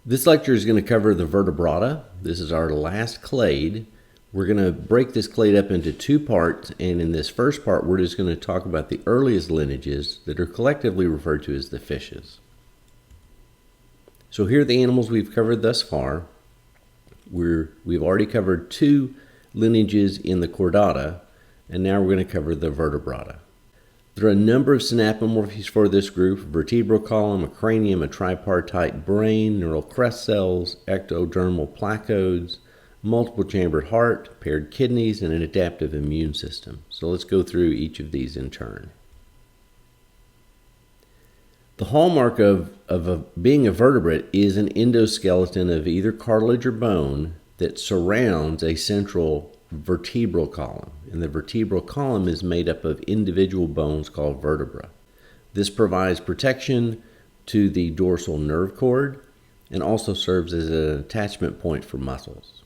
This lecture is going to cover the vertebrata. This is our last clade. We're going to break this clade up into two parts, and in this first part we're just going to talk about the earliest lineages that are collectively referred to as the fishes. So here are the animals we've covered thus far. We've already covered two lineages in the chordata, and now we're going to cover the vertebrata. There are a number of synapomorphies for this group: vertebral column, a cranium, a tripartite brain, neural crest cells, ectodermal placodes, multiple chambered heart, paired kidneys, and an adaptive immune system. So let's go through each of these in turn. The hallmark of being a vertebrate is an endoskeleton of either cartilage or bone that surrounds a central vertebral column, and the vertebral column is made up of individual bones called vertebra. This provides protection to the dorsal nerve cord and also serves as an attachment point for muscles.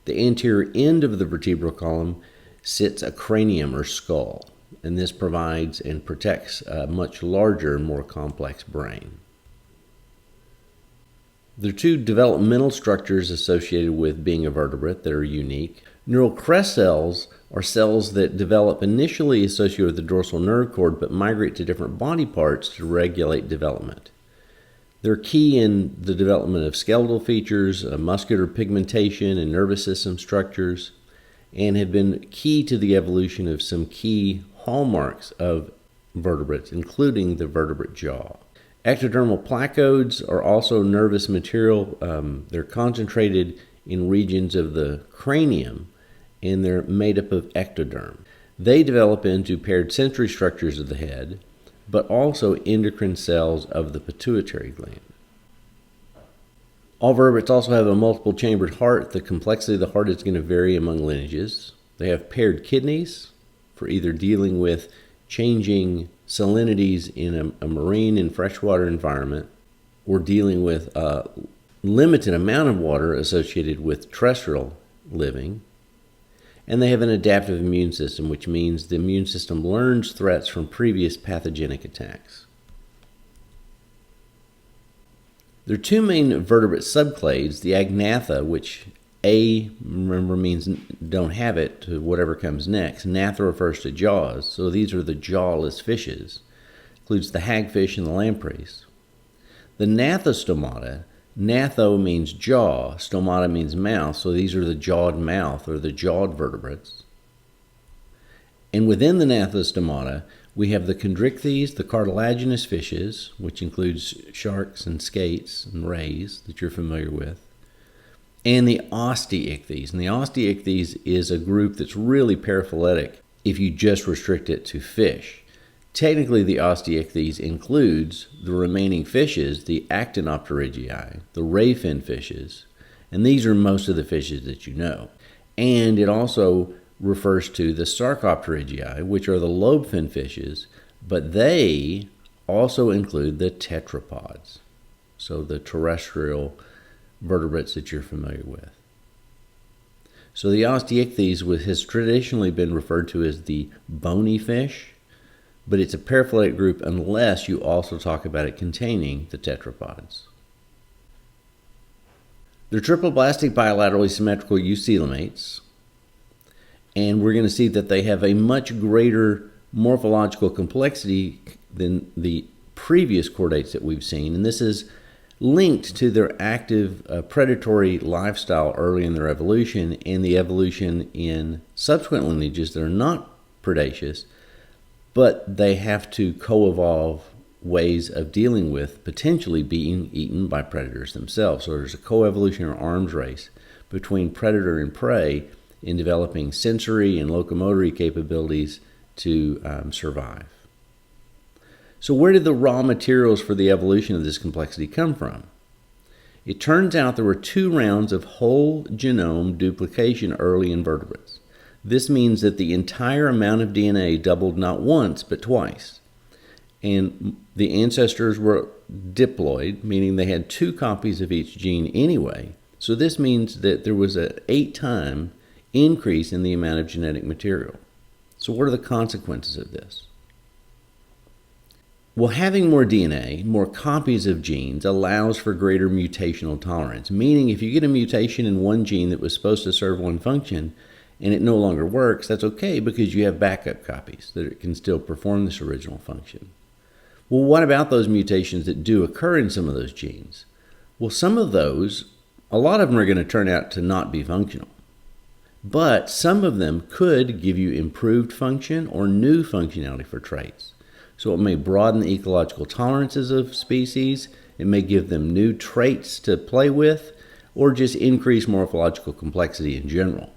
The anterior end of the vertebral column sits a cranium or skull, and this provides and protects a much larger, more complex brain. There are two developmental structures associated with being a vertebrate that are unique. Neural crest cells are cells that develop initially associated with the dorsal nerve cord but migrate to different body parts to regulate development. They're key in the development of skeletal features, muscular pigmentation, and nervous system structures, and have been key to the evolution of some key hallmarks of vertebrates, including the vertebrate jaw. Ectodermal placodes are also nervous material. They're concentrated in regions of the cranium, and they're made up of ectoderm. They develop into paired sensory structures of the head, but also endocrine cells of the pituitary gland. All vertebrates also have a multiple chambered heart. The complexity of the heart is going to vary among lineages. They have paired kidneys for either dealing with changing salinities in a marine and freshwater environment, or dealing with a limited amount of water associated with terrestrial living. And they have an adaptive immune system, which means the immune system learns threats from previous pathogenic attacks. There are two main vertebrate subclades: the agnatha, which A, remember, means don't have it, to whatever comes next. Natha refers to jaws, so these are the jawless fishes. Includes the hagfish and the lampreys. The gnathostomata, gnatho means jaw, stomata means mouth, so these are the jawed mouth or the jawed vertebrates. And within the gnathostomata, we have the chondrichthyes, the cartilaginous fishes, which includes sharks and skates and rays that you're familiar with, and the osteichthyes. And the osteichthyes is a group that's really paraphyletic if you just restrict it to fish. Technically, the osteichthyes includes the remaining fishes, the actinopterygii, the rayfin fishes, and these are most of the fishes that you know. And it also refers to the sarcopterygii, which are the lobefin fishes, but they also include the tetrapods, so the terrestrial vertebrates that you're familiar with. So the osteichthyes has traditionally been referred to as the bony fish, but it's a paraphyletic group unless you also talk about it containing the tetrapods. They're triploblastic bilaterally symmetrical eucoelomates, and we're going to see that they have a much greater morphological complexity than the previous chordates that we've seen, and this is linked to their active predatory lifestyle early in their evolution and the evolution in subsequent lineages that are not predaceous, but they have to co-evolve ways of dealing with potentially being eaten by predators themselves. So there's a co-evolution or arms race between predator and prey in developing sensory and locomotory capabilities to survive. So where did the raw materials for the evolution of this complexity come from? It turns out there were 2 rounds of whole genome duplication early in vertebrates. This means that the entire amount of DNA doubled not once, but twice. And the ancestors were diploid, meaning they had 2 copies of each gene anyway. So this means that there was an 8-time increase in the amount of genetic material. So what are the consequences of this? Well, having more DNA, more copies of genes, allows for greater mutational tolerance, meaning if you get a mutation in one gene that was supposed to serve one function and it no longer works, that's okay because you have backup copies that it can still perform this original function. Well, what about those mutations that do occur in some of those genes? Well, some of those, a lot of them are going to turn out to not be functional. But some of them could give you improved function or new functionality for traits. So it may broaden the ecological tolerances of species, it may give them new traits to play with, or just increase morphological complexity in general.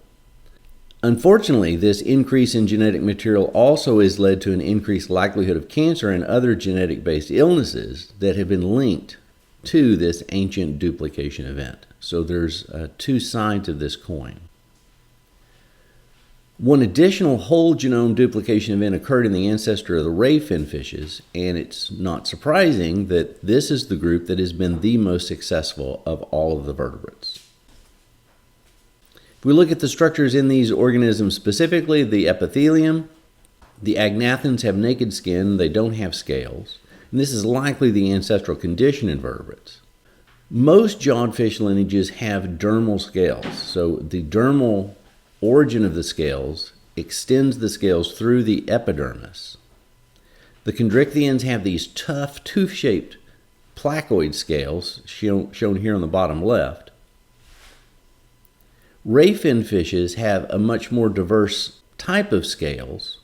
Unfortunately, this increase in genetic material also has led to an increased likelihood of cancer and other genetic-based illnesses that have been linked to this ancient duplication event. So there's two sides of this coin. One additional whole genome duplication event occurred in the ancestor of the ray finfishes, and it's not surprising that this is the group that has been the most successful of all of the vertebrates. If we look at the structures in these organisms specifically, the epithelium, the agnathans have naked skin, they don't have scales, and this is likely the ancestral condition in vertebrates. Most jawed fish lineages have dermal scales, so the dermal origin of the scales extends the scales through the epidermis. The chondrichthyans have these tough, tooth-shaped placoid scales, shown here on the bottom left. Ray finfishes have a much more diverse type of scales.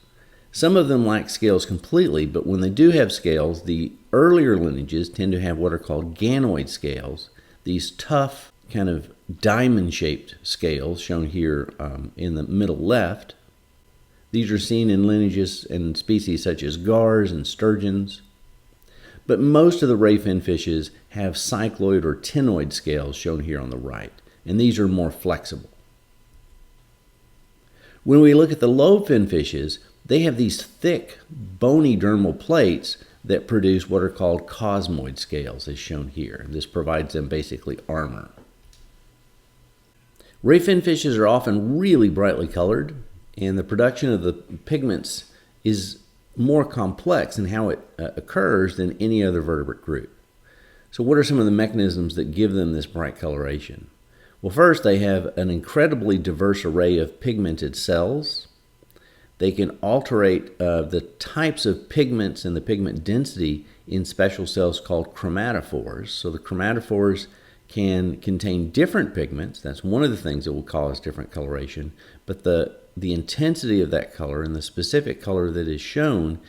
Some of them lack scales completely, but when they do have scales, the earlier lineages tend to have what are called ganoid scales, these tough, kind of diamond-shaped scales shown here in the middle left. These are seen in lineages and species such as gars and sturgeons. But most of the ray finfishes have cycloid or ctenoid scales shown here on the right, and these are more flexible. When we look at the lobe finfishes, they have these thick, bony dermal plates that produce what are called cosmoid scales, as shown here. This provides them basically armor. Ray finfishes are often really brightly colored, and the production of the pigments is more complex in how it occurs than any other vertebrate group. So what are some of the mechanisms that give them this bright coloration? Well, first, they have an incredibly diverse array of pigmented cells. They can alterate the types of pigments and the pigment density in special cells called chromatophores. So the chromatophores can contain different pigments. That's one of the things that will cause different coloration. But the intensity of that color and the specific color that is shown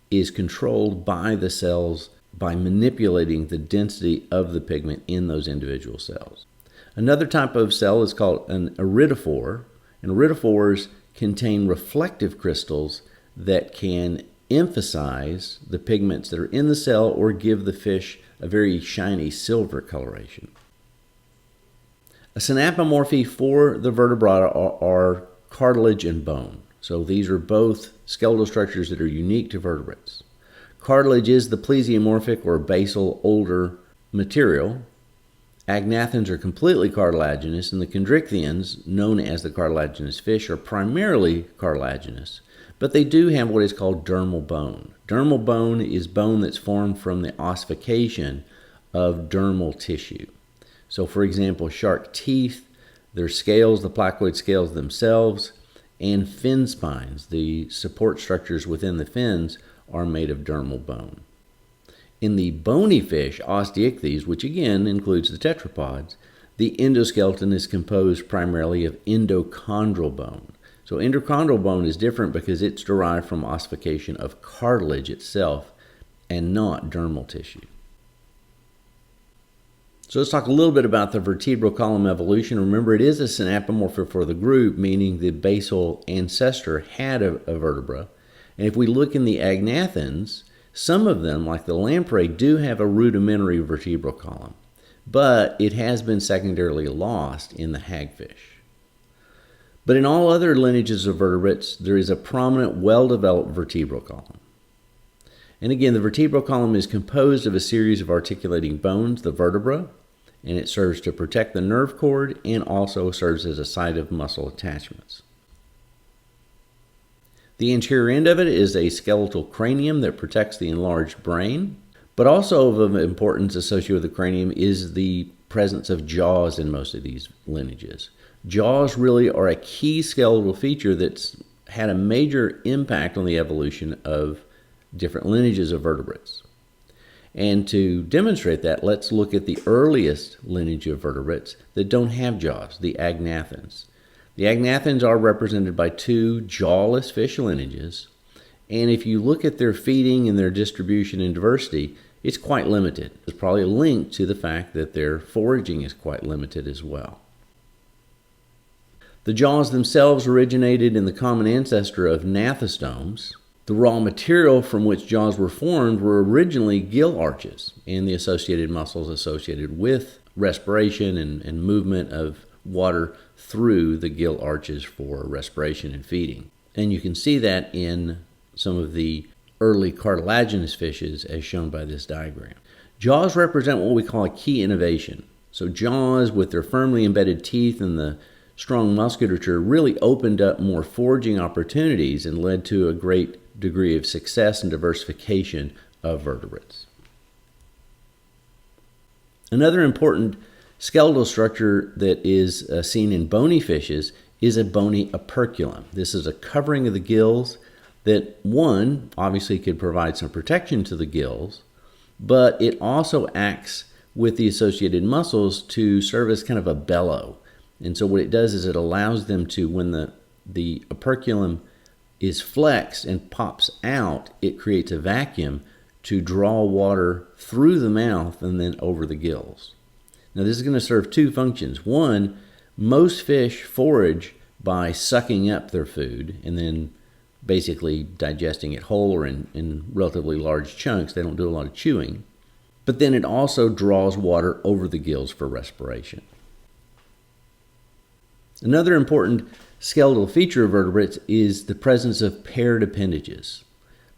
is controlled by the cells by manipulating the density of the pigment in those individual cells. Another type of cell is called an iridophore, and iridophores contain reflective crystals that can emphasize the pigments that are in the cell or give the fish a very shiny silver coloration. A synapomorphy for the vertebrata are cartilage and bone. So these are both skeletal structures that are unique to vertebrates. Cartilage is the plesiomorphic or basal older material. Agnathans are completely cartilaginous, and the chondrichthyans, known as the cartilaginous fish, are primarily cartilaginous, but they do have what is called dermal bone. Dermal bone is bone that's formed from the ossification of dermal tissue. So, for example, shark teeth, their scales, the placoid scales themselves, and fin spines, the support structures within the fins, are made of dermal bone. In the bony fish, osteichthyes, which again includes the tetrapods, the endoskeleton is composed primarily of endochondral bone. So endochondral bone is different because it's derived from ossification of cartilage itself and not dermal tissue. So let's talk a little bit about the vertebral column evolution. Remember, it is a synapomorph for the group, meaning the basal ancestor had a vertebra. And if we look in the agnathans, some of them, like the lamprey, do have a rudimentary vertebral column, but it has been secondarily lost in the hagfish. But in all other lineages of vertebrates, there is a prominent, well-developed vertebral column. And again, the vertebral column is composed of a series of articulating bones, the vertebra, and it serves to protect the nerve cord and also serves as a site of muscle attachments. The anterior end of it is a skeletal cranium that protects the enlarged brain. But also of importance associated with the cranium is the presence of jaws in most of these lineages. Jaws really are a key skeletal feature that's had a major impact on the evolution of different lineages of vertebrates. And to demonstrate that, let's look at the earliest lineage of vertebrates that don't have jaws, the agnathans. The agnathans are represented by two jawless fish lineages, and if you look at their feeding and their distribution and diversity, it's quite limited. There's probably a link to the fact that their foraging is quite limited as well. The jaws themselves originated in the common ancestor of gnathostomes. The raw material from which jaws were formed were originally gill arches and the associated muscles associated with respiration and movement of water through the gill arches for respiration and feeding. And you can see that in some of the early cartilaginous fishes as shown by this diagram. Jaws represent what we call a key innovation. So jaws with their firmly embedded teeth and the strong musculature really opened up more foraging opportunities and led to a great degree of success and diversification of vertebrates. Another important skeletal structure that is seen in bony fishes is a bony operculum. This is a covering of the gills that, one, obviously could provide some protection to the gills, but it also acts with the associated muscles to serve as kind of a bellow. And so what it does is it allows them to, when the operculum is flexed and pops out, it creates a vacuum to draw water through the mouth and then over the gills. Now this is going to serve two functions. One, most fish forage by sucking up their food and then basically digesting it whole or in relatively large chunks. They don't do a lot of chewing. But then it also draws water over the gills for respiration. Another important skeletal feature of vertebrates is the presence of paired appendages.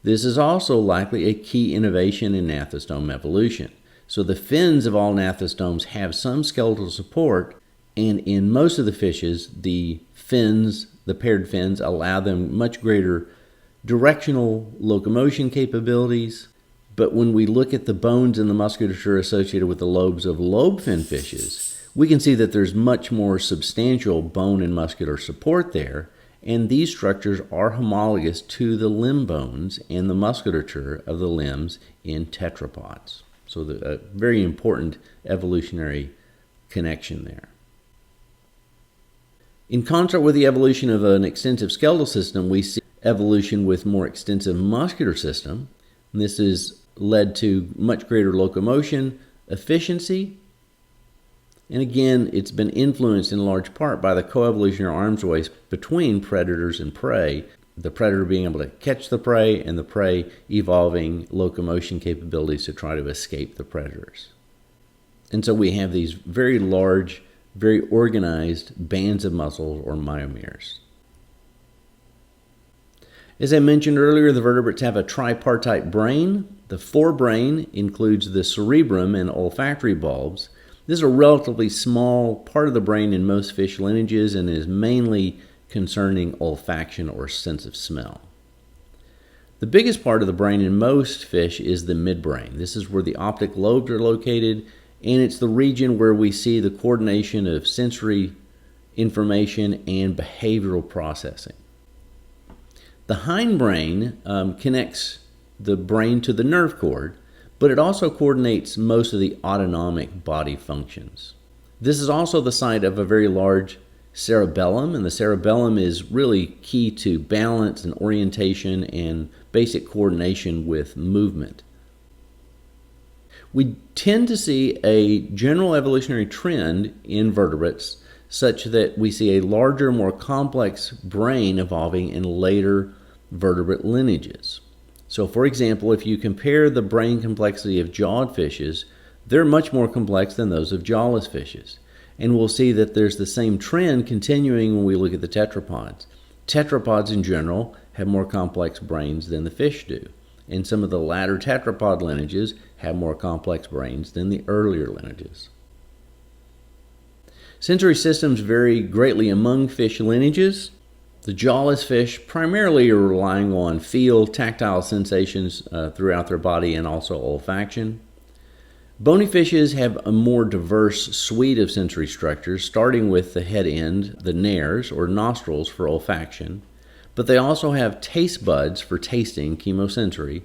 This is also likely a key innovation in gnathostome evolution. So the fins of all gnathostomes have some skeletal support, and in most of the fishes, the paired fins allow them much greater directional locomotion capabilities. But when we look at the bones and the musculature associated with the lobes of lobe-fin fishes, we can see that there's much more substantial bone and muscular support there, and these structures are homologous to the limb bones and the musculature of the limbs in tetrapods. So a very important evolutionary connection there. In concert with the evolution of an extensive skeletal system, we see evolution with more extensive muscular system. And this has led to much greater locomotion efficiency. And again, it's been influenced in large part by the coevolutionary arms race between predators and prey, the predator being able to catch the prey and the prey evolving locomotion capabilities to try to escape the predators. And so we have these very large, very organized bands of muscles or myomeres. As I mentioned earlier, the vertebrates have a tripartite brain. The forebrain includes the cerebrum and olfactory bulbs. This is a relatively small part of the brain in most fish lineages and is mainly concerning olfaction or sense of smell. The biggest part of the brain in most fish is the midbrain. This is where the optic lobes are located, and it's the region where we see the coordination of sensory information and behavioral processing. The hindbrain connects the brain to the nerve cord, but it also coordinates most of the autonomic body functions. This is also the site of a very large cerebellum, and the cerebellum is really key to balance and orientation and basic coordination with movement. We tend to see a general evolutionary trend in vertebrates such that we see a larger, more complex brain evolving in later vertebrate lineages. So for example, if you compare the brain complexity of jawed fishes, they're much more complex than those of jawless fishes. And we'll see that there's the same trend continuing when we look at the tetrapods. Tetrapods in general have more complex brains than the fish do. And some of the latter tetrapod lineages have more complex brains than the earlier lineages. Sensory systems vary greatly among fish lineages. The jawless fish primarily are relying on feel, tactile sensations throughout their body, and also olfaction. Bony fishes have a more diverse suite of sensory structures, starting with the head end, the nares, or nostrils for olfaction, but they also have taste buds for tasting, chemosensory,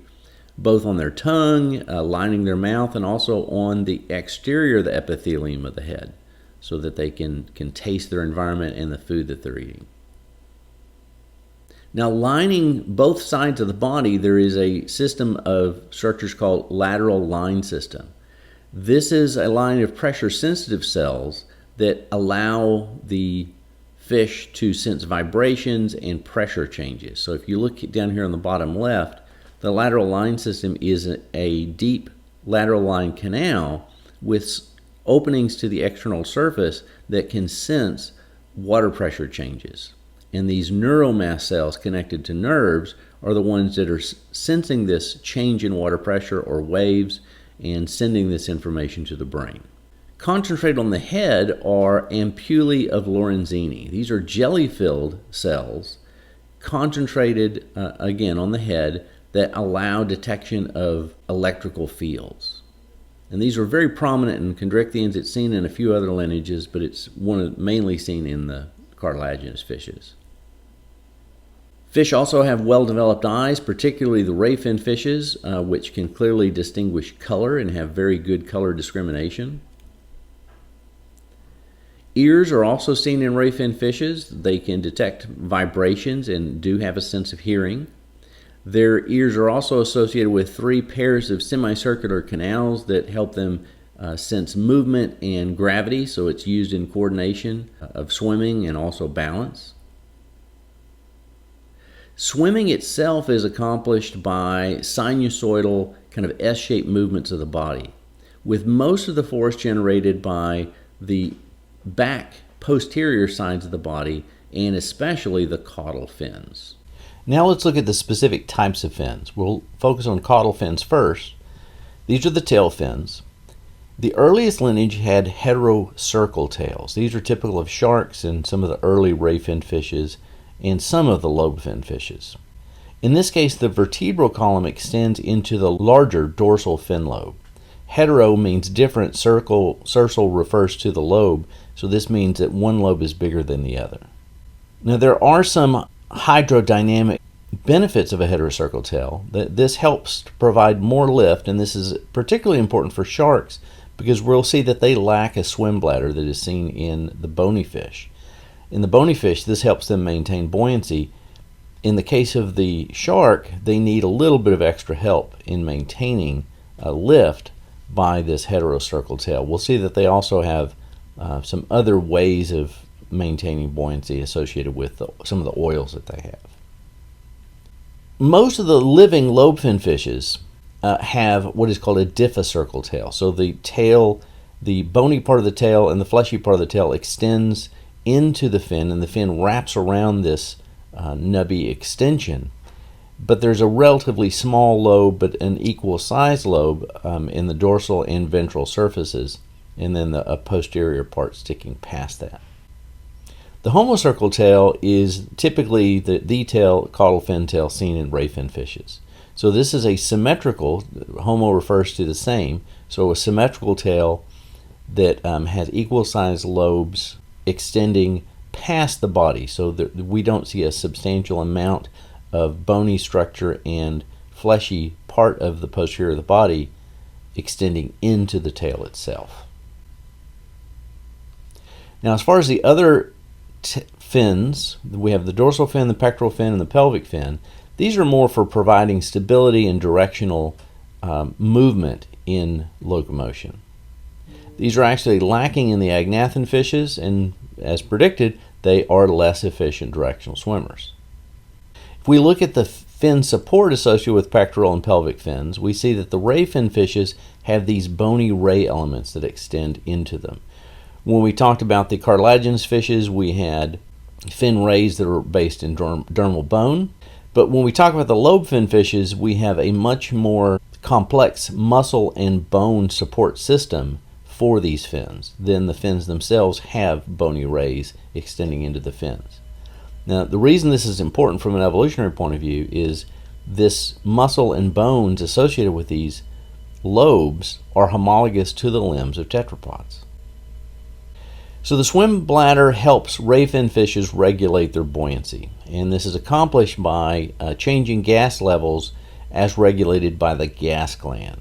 both on their tongue, lining their mouth, and also on the exterior of the epithelium of the head, so that they can taste their environment and the food that they're eating. Now, lining both sides of the body, there is a system of structures called lateral line system. This is a line of pressure-sensitive cells that allow the fish to sense vibrations and pressure changes. So if you look down here on the bottom left, the lateral line system is a deep lateral line canal with openings to the external surface that can sense water pressure changes. And these neuromast cells connected to nerves are the ones that are sensing this change in water pressure or waves and sending this information to the brain. Concentrated on the head are ampullae of Lorenzini. These are jelly-filled cells concentrated, again, on the head that allow detection of electrical fields. And these are very prominent in chondrichthyans. It's seen in a few other lineages, but it's mainly seen in the cartilaginous fishes. Fish also have well-developed eyes, particularly the ray-fin fishes, which can clearly distinguish color and have very good color discrimination. Ears are also seen in ray-fin fishes. They can detect vibrations and do have a sense of hearing. Their ears are also associated with 3 pairs of semicircular canals that help them sense movement and gravity, so it's used in coordination of swimming and also balance. Swimming itself is accomplished by sinusoidal kind of S-shaped movements of the body, with most of the force generated by the back posterior sides of the body and especially the caudal fins. Now let's look at the specific types of fins. We'll focus on caudal fins first. These are the tail fins. The earliest lineage had heterocercal tails. These are typical of sharks and some of the early ray-fin fishes and some of the lobe-fin fishes. In this case, the vertebral column extends into the larger dorsal fin lobe. Hetero means different, cercal refers to the lobe, so this means that one lobe is bigger than the other. Now there are some hydrodynamic benefits of a heterocercal tail. This helps to provide more lift, and this is particularly important for sharks because we'll see that they lack a swim bladder that is seen in the bony fish. In the bony fish, this helps them maintain buoyancy. In the case of the shark, they need a little bit of extra help in maintaining a lift by this heterocercal tail. We'll see that they also have some other ways of maintaining buoyancy associated with some of the oils that they have. Most of the living lobe-fin fishes have what is called a diffocercal tail. So the tail, the bony part of the tail and the fleshy part of the tail extends into the fin, and the fin wraps around this nubby extension. But there's a relatively small lobe, but an equal size lobe in the dorsal and ventral surfaces, and then a posterior part sticking past that. The homocercal tail is typically the tail, caudal fin tail seen in ray-fin fishes. So this is a symmetrical, homo refers to the same, so a symmetrical tail that has equal sized lobes extending past the body, so that we don't see a substantial amount of bony structure and fleshy part of the posterior of the body extending into the tail itself. Now, as far as the other fins, we have the dorsal fin, the pectoral fin, and the pelvic fin. These are more for providing stability and directional movement in locomotion. These are actually lacking in the agnathan fishes, and as predicted, they are less efficient directional swimmers. If we look at the fin support associated with pectoral and pelvic fins, we see that the ray fin fishes have these bony ray elements that extend into them. When we talked about the cartilaginous fishes, we had fin rays that are based in dermal bone. But when we talk about the lobe fin fishes, we have a much more complex muscle and bone support system for these fins than the fins themselves have bony rays extending into the fins. Now, the reason this is important from an evolutionary point of view is this muscle and bones associated with these lobes are homologous to the limbs of tetrapods. So the swim bladder helps ray fin fishes regulate their buoyancy, and this is accomplished by changing gas levels as regulated by the gas gland.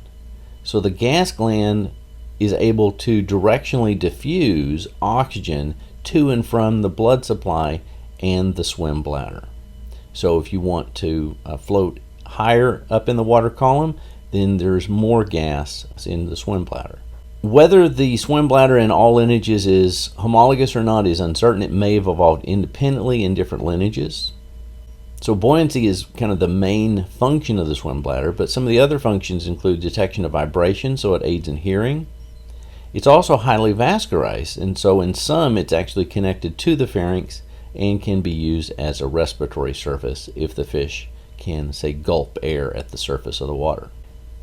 So the gas gland is able to directionally diffuse oxygen to and from the blood supply and the swim bladder. So if you want to float higher up in the water column, then there's more gas in the swim bladder. Whether the swim bladder in all lineages is homologous or not is uncertain. It may have evolved independently in different lineages. So buoyancy is kind of the main function of the swim bladder, but some of the other functions include detection of vibration, so it aids in hearing. It's also highly vascularized, and so in some it's actually connected to the pharynx and can be used as a respiratory surface if the fish can, say, gulp air at the surface of the water.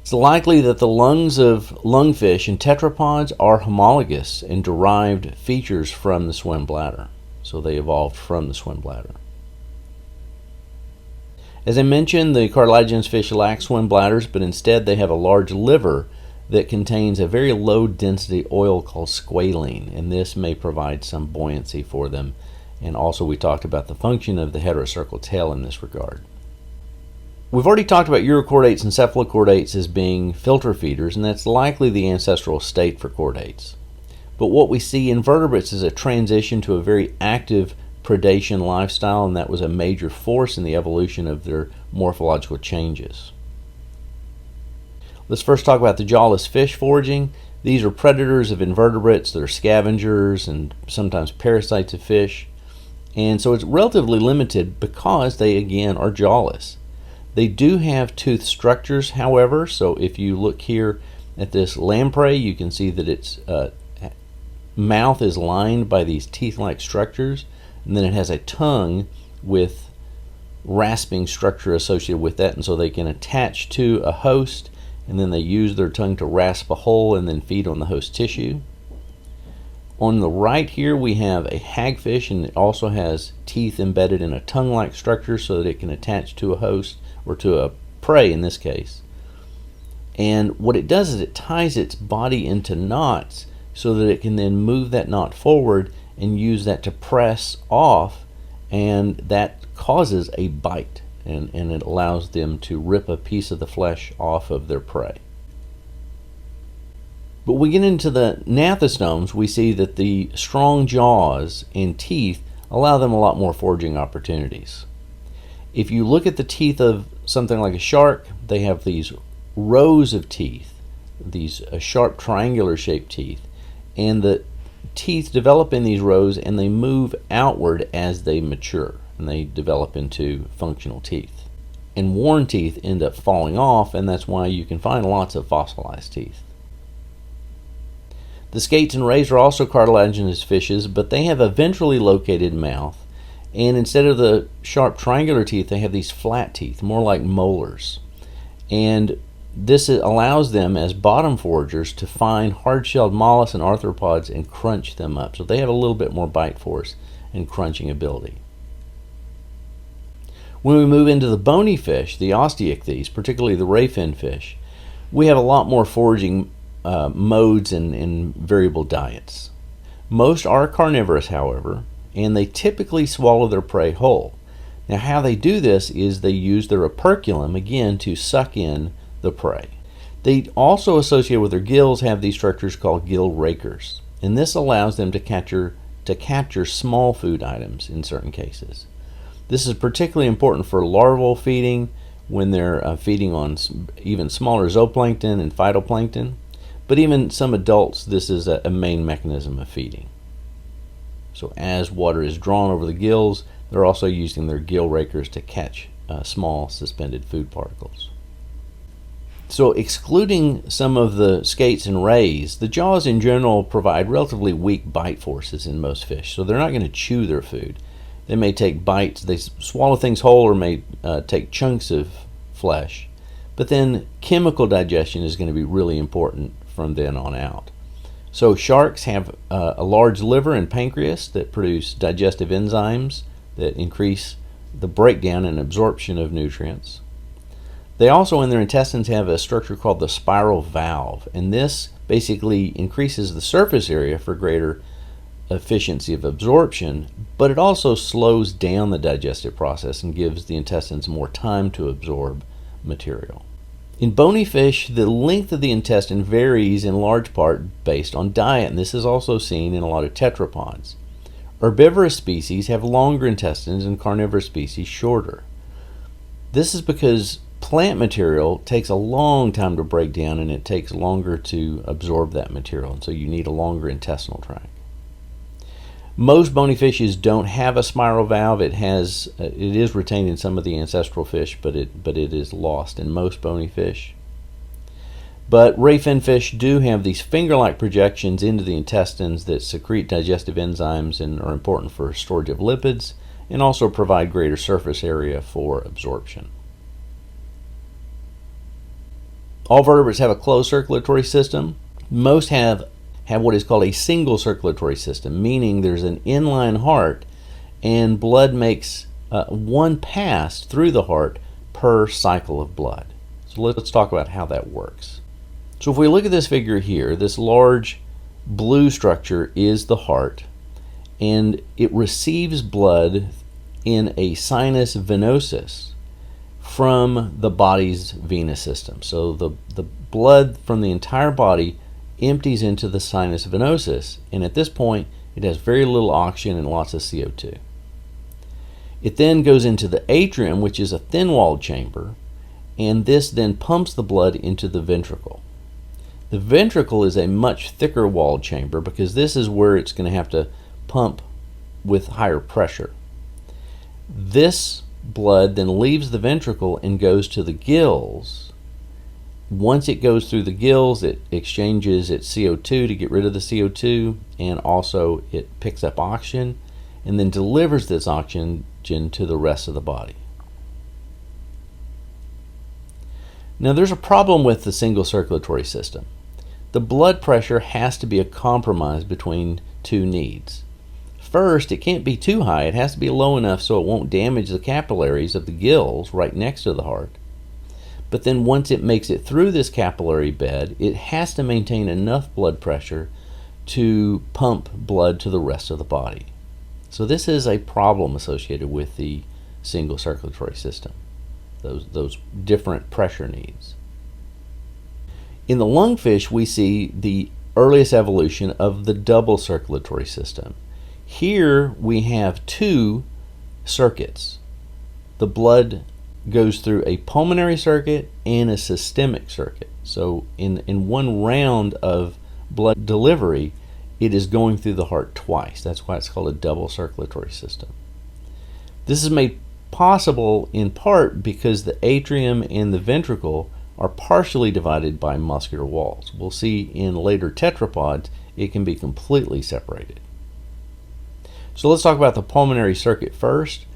It's likely that the lungs of lungfish and tetrapods are homologous and derived features from the swim bladder. So they evolved from the swim bladder. As I mentioned, the cartilaginous fish lack swim bladders, but instead they have a large liver that contains a very low density oil called squalene, and this may provide some buoyancy for them. And also we talked about the function of the heterocercal tail in this regard. We've already talked about urochordates and cephalochordates as being filter feeders, and that's likely the ancestral state for chordates. But what we see in vertebrates is a transition to a very active predation lifestyle, and that was a major force in the evolution of their morphological changes. Let's first talk about the jawless fish foraging. These are predators of invertebrates. They're scavengers and sometimes parasites of fish. And so it's relatively limited because they, again, are jawless. They do have tooth structures, however, so if you look here at this lamprey, you can see that its mouth is lined by these teeth-like structures, and then it has a tongue with rasping structure associated with that, and so they can attach to a host, and then they use their tongue to rasp a hole and then feed on the host tissue. On the right here we have a hagfish, and it also has teeth embedded in a tongue-like structure so that it can attach to a host, or to a prey in this case. And what it does is it ties its body into knots so that it can then move that knot forward and use that to press off, and that causes a bite, and it allows them to rip a piece of the flesh off of their prey. But when we get into the gnathostomes, we see that the strong jaws and teeth allow them a lot more foraging opportunities. If you look at the teeth of something like a shark, they have these rows of teeth, these sharp triangular shaped teeth, and the teeth develop in these rows and they move outward as they mature, and they develop into functional teeth. And worn teeth end up falling off, and that's why you can find lots of fossilized teeth. The skates and rays are also cartilaginous fishes, but they have a ventrally located mouth, and instead of the sharp triangular teeth, they have these flat teeth, more like molars. And this allows them, as bottom foragers, to find hard-shelled mollusks and arthropods and crunch them up. So they have a little bit more bite force and crunching ability. When we move into the bony fish, the osteichthyes, particularly the ray fin fish, we have a lot more foraging modes and variable diets. Most are carnivorous, however, and they typically swallow their prey whole. Now, how they do this is they use their operculum, again, to suck in the prey. They also, associated with their gills, have these structures called gill rakers, and this allows them to capture small food items in certain cases. This is particularly important for larval feeding when they're feeding on even smaller zooplankton and phytoplankton, but even some adults, this is a main mechanism of feeding. So as water is drawn over the gills, they're also using their gill rakers to catch small suspended food particles. So excluding some of the skates and rays, the jaws in general provide relatively weak bite forces in most fish, so they're not going to chew their food. They may take bites, they swallow things whole, or may take chunks of flesh. But then chemical digestion is going to be really important from then on out. So sharks have a large liver and pancreas that produce digestive enzymes that increase the breakdown and absorption of nutrients. They also, in their intestines, have a structure called the spiral valve, and this basically increases the surface area for greater efficiency of absorption, but it also slows down the digestive process and gives the intestines more time to absorb material. In bony fish, the length of the intestine varies in large part based on diet, and this is also seen in a lot of tetrapods. Herbivorous species have longer intestines and carnivorous species shorter. This is because plant material takes a long time to break down and it takes longer to absorb that material, and so you need a longer intestinal tract. Most bony fishes don't have a spiral valve. It is retained in some of the ancestral fish, but it is lost in most bony fish. But ray fin fish do have these finger-like projections into the intestines that secrete digestive enzymes and are important for storage of lipids and also provide greater surface area for absorption. All vertebrates have a closed circulatory system. Most have what is called a single circulatory system, meaning there's an inline heart and blood makes one pass through the heart per cycle of blood. So let's talk about how that works. So if we look at this figure here, this large blue structure is the heart, and it receives blood in a sinus venosus from the body's venous system. So the blood from the entire body empties into the sinus venosus, and at this point it has very little oxygen and lots of CO2. It then goes into the atrium, which is a thin-walled chamber, and this then pumps the blood into the ventricle. The ventricle is a much thicker walled chamber because this is where it's going to have to pump with higher pressure. This blood then leaves the ventricle and goes to the gills. Once it goes through the gills, it exchanges its CO2 to get rid of the CO2, and also it picks up oxygen and then delivers this oxygen to the rest of the body. Now there's a problem with the single circulatory system. The blood pressure has to be a compromise between two needs. First, it can't be too high. It has to be low enough so it won't damage the capillaries of the gills right next to the heart. But then once it makes it through this capillary bed, it has to maintain enough blood pressure to pump blood to the rest of the body. So this is a problem associated with the single circulatory system, those different pressure needs. In the lungfish, we see the earliest evolution of the double circulatory system. Here we have two circuits. The blood goes through a pulmonary circuit and a systemic circuit. So in one round of blood delivery, it is going through the heart twice. That's why it's called a double circulatory system. This is made possible in part because the atrium and the ventricle are partially divided by muscular walls. We'll see in later tetrapods it can be completely separated. So let's talk about the pulmonary circuit first.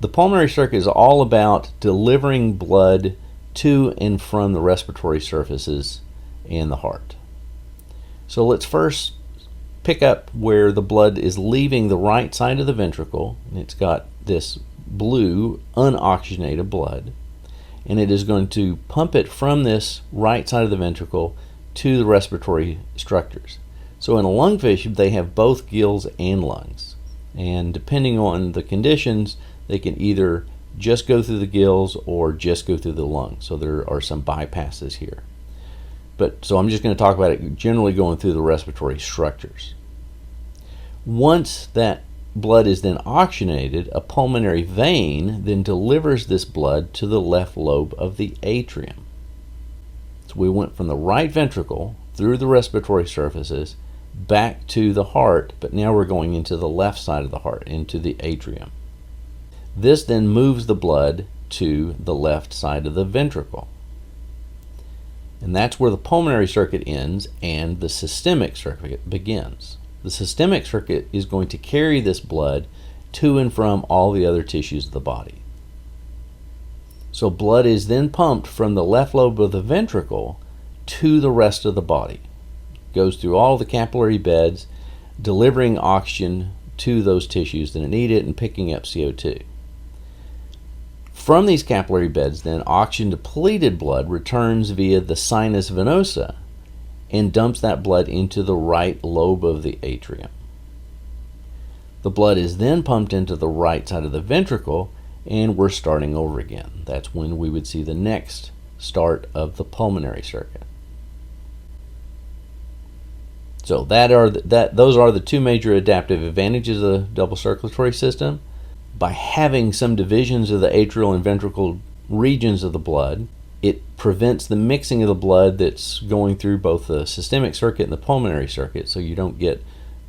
The pulmonary circuit is all about delivering blood to and from the respiratory surfaces and the heart. So let's first pick up where the blood is leaving the right side of the ventricle. It's got this blue unoxygenated blood, and it is going to pump it from this right side of the ventricle to the respiratory structures. So in a lungfish, they have both gills and lungs, and depending on the conditions, they can either just go through the gills or just go through the lungs. So there are some bypasses here. So I'm just going to talk about it generally going through the respiratory structures. Once that blood is then oxygenated, a pulmonary vein then delivers this blood to the left lobe of the atrium. So we went from the right ventricle through the respiratory surfaces back to the heart, but now we're going into the left side of the heart, into the atrium. This then moves the blood to the left side of the ventricle. And that's where the pulmonary circuit ends and the systemic circuit begins. The systemic circuit is going to carry this blood to and from all the other tissues of the body. So blood is then pumped from the left lobe of the ventricle to the rest of the body. It goes through all the capillary beds, delivering oxygen to those tissues that need it and picking up CO2. From these capillary beds, then, oxygen-depleted blood returns via the sinus venosa and dumps that blood into the right lobe of the atrium. The blood is then pumped into the right side of the ventricle, and we're starting over again. That's when we would see the next start of the pulmonary circuit. So those are the two major adaptive advantages of the double circulatory system. By having some divisions of the atrial and ventricle regions of the blood, it prevents the mixing of the blood that's going through both the systemic circuit and the pulmonary circuit, so you don't get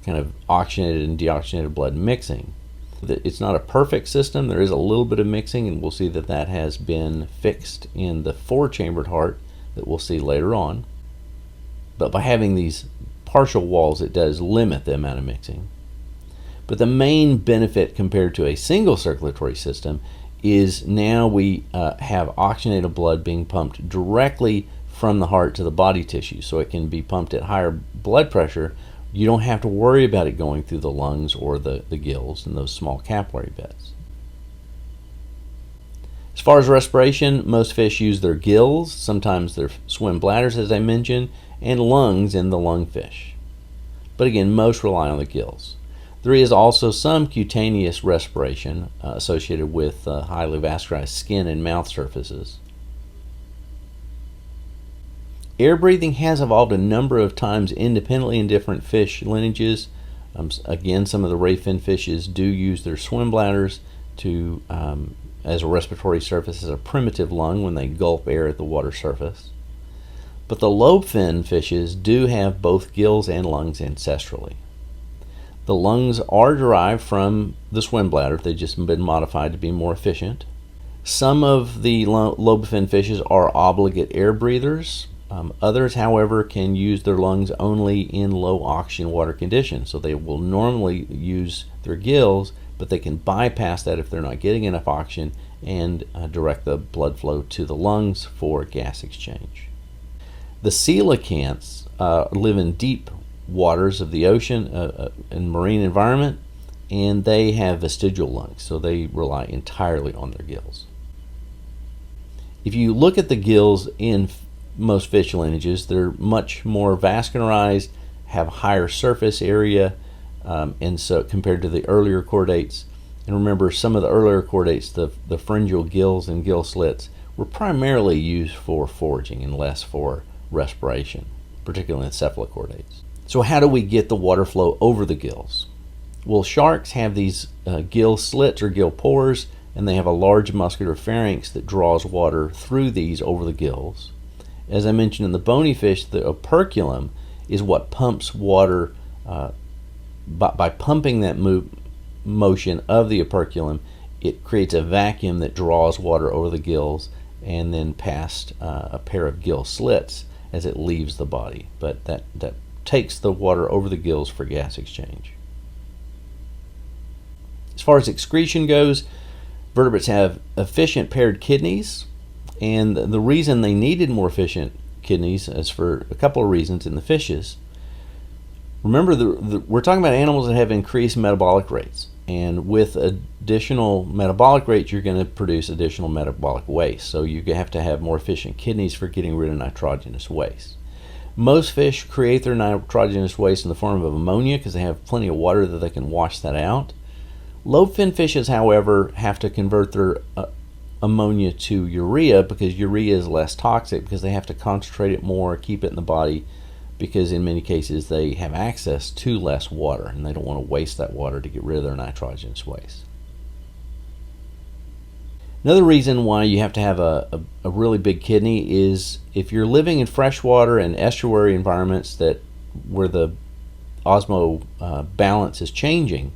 kind of oxygenated and deoxygenated blood mixing. It's not a perfect system. There is a little bit of mixing, and we'll see that has been fixed in the four-chambered heart that we'll see later on. But by having these partial walls, it does limit the amount of mixing. But the main benefit compared to a single circulatory system is now we have oxygenated blood being pumped directly from the heart to the body tissue, so it can be pumped at higher blood pressure. You don't have to worry about it going through the lungs or the gills and those small capillary beds. As far as respiration, most fish use their gills, sometimes their swim bladders, as I mentioned, and lungs in the lungfish. But again, most rely on the gills. There is also some cutaneous respiration associated with highly vascularized skin and mouth surfaces. Air breathing has evolved a number of times independently in different fish lineages. Again, some of the ray fin fishes do use their swim bladders to as a respiratory surface, as a primitive lung when they gulp air at the water surface. But the lobe fin fishes do have both gills and lungs ancestrally. The lungs are derived from the swim bladder. They've just been modified to be more efficient. Some of the lobe fin fishes are obligate air breathers. Others, however, can use their lungs only in low oxygen water conditions. So they will normally use their gills, but they can bypass that if they're not getting enough oxygen and direct the blood flow to the lungs for gas exchange. The coelacanths live in deep waters of the ocean and marine environment, and they have vestigial lungs, so they rely entirely on their gills. If you look at the gills in most fish lineages, they're much more vascularized, have higher surface area, and so compared to the earlier chordates. And remember, some of the earlier chordates, the pharyngeal gills and gill slits, were primarily used for foraging and less for respiration, particularly in cephalochordates. So how do we get the water flow over the gills? Well, sharks have these gill slits or gill pores, and they have a large muscular pharynx that draws water through these over the gills. As I mentioned in the bony fish, the operculum is what pumps water. By pumping that motion of the operculum, it creates a vacuum that draws water over the gills and then past a pair of gill slits as it leaves the body. But that takes the water over the gills for gas exchange. As far as excretion goes, vertebrates have efficient paired kidneys, and the reason they needed more efficient kidneys is for a couple of reasons in the fishes. Remember, we're talking about animals that have increased metabolic rates, and with additional metabolic rates, you're going to produce additional metabolic waste. So you have to have more efficient kidneys for getting rid of nitrogenous waste. Most fish create their nitrogenous waste in the form of ammonia because they have plenty of water that they can wash that out. Lobe-fin fishes, however, have to convert their ammonia to urea because urea is less toxic because they have to concentrate it more, keep it in the body, because in many cases they have access to less water and they don't want to waste that water to get rid of their nitrogenous waste. Another reason why you have to have a really big kidney is if you're living in freshwater and estuary environments where the balance is changing,